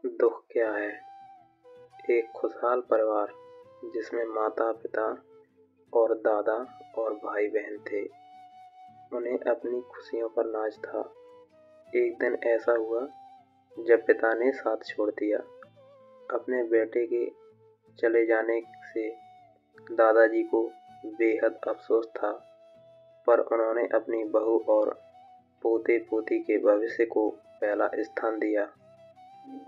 दुख क्या है? एक खुशहाल परिवार जिसमें माता पिता और दादा और भाई बहन थे। उन्हें अपनी खुशियों पर नाज था। एक दिन ऐसा हुआ जब पिता ने साथ छोड़ दिया। अपने बेटे के चले जाने से दादाजी को बेहद अफसोस था, पर उन्होंने अपनी बहू और पोते पोती के भविष्य को पहला स्थान दिया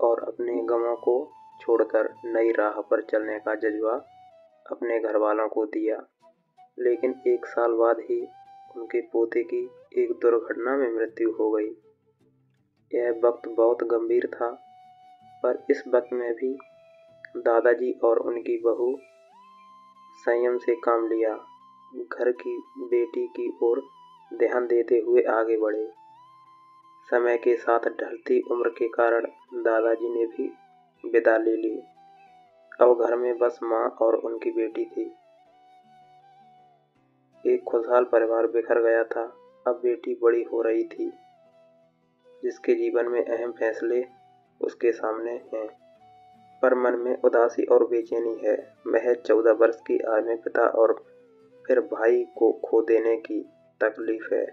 और अपने गमों को छोड़कर नई राह पर चलने का जज्बा अपने घर वालों को दिया। लेकिन एक साल बाद ही उनके पोते की एक दुर्घटना में मृत्यु हो गई। यह वक्त बहुत गंभीर था, पर इस वक्त में भी दादाजी और उनकी बहू संयम से काम लिया। घर की बेटी की ओर ध्यान देते हुए आगे बढ़े। समय के साथ ढलती उम्र के कारण दादाजी ने भी विदा ले ली। अब घर में बस माँ और उनकी बेटी थी। एक खुशहाल परिवार बिखर गया था। अब बेटी बड़ी हो रही थी, जिसके जीवन में अहम फैसले उसके सामने हैं, पर मन में उदासी और बेचैनी है। महज 14 वर्ष की आयु में पिता और फिर भाई को खो देने की तकलीफ है,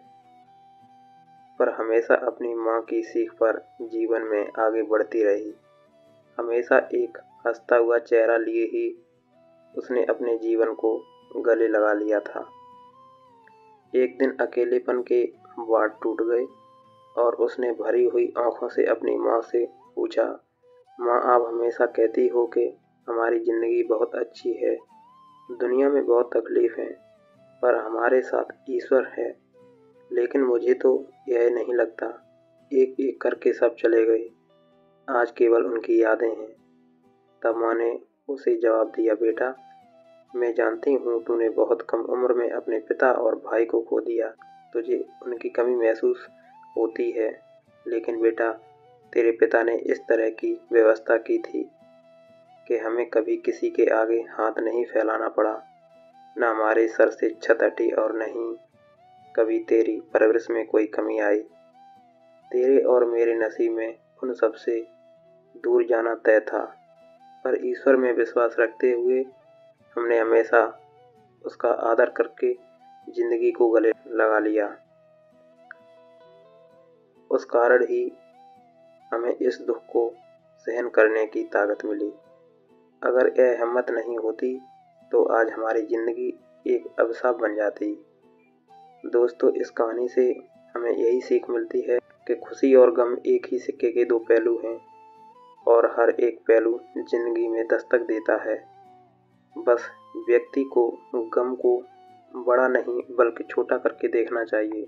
पर हमेशा अपनी माँ की सीख पर जीवन में आगे बढ़ती रही। हमेशा एक हंसता हुआ चेहरा लिए ही उसने अपने जीवन को गले लगा लिया था। एक दिन अकेलेपन के वाड़ टूट गए और उसने भरी हुई आंखों से अपनी माँ से पूछा, माँ, आप हमेशा कहती हो कि हमारी ज़िंदगी बहुत अच्छी है, दुनिया में बहुत तकलीफ हैं, पर हमारे साथ ईश्वर है। लेकिन मुझे तो यह नहीं लगता। एक एक करके सब चले गए, आज केवल उनकी यादें हैं। तब माँ ने उसे जवाब दिया, बेटा, मैं जानती हूँ तूने बहुत कम उम्र में अपने पिता और भाई को खो दिया। तुझे उनकी कमी महसूस होती है, लेकिन बेटा, तेरे पिता ने इस तरह की व्यवस्था की थी कि हमें कभी किसी के आगे हाथ नहीं फैलाना पड़ा। न हमारे सर से छत हटी और न ही कभी तेरी परवरिश में कोई कमी आई। तेरे और मेरे नसीब में उन सब से दूर जाना तय था, पर ईश्वर में विश्वास रखते हुए हमने हमेशा उसका आदर करके जिंदगी को गले लगा लिया। उस कारण ही हमें इस दुख को सहन करने की ताकत मिली। अगर यह हिम्मत नहीं होती तो आज हमारी ज़िंदगी एक अभिशाप बन जाती। दोस्तों, इस कहानी से हमें यही सीख मिलती है कि खुशी और गम एक ही सिक्के के दो पहलू हैं और हर एक पहलू जिंदगी में दस्तक देता है। बस व्यक्ति को गम को बड़ा नहीं बल्कि छोटा करके देखना चाहिए।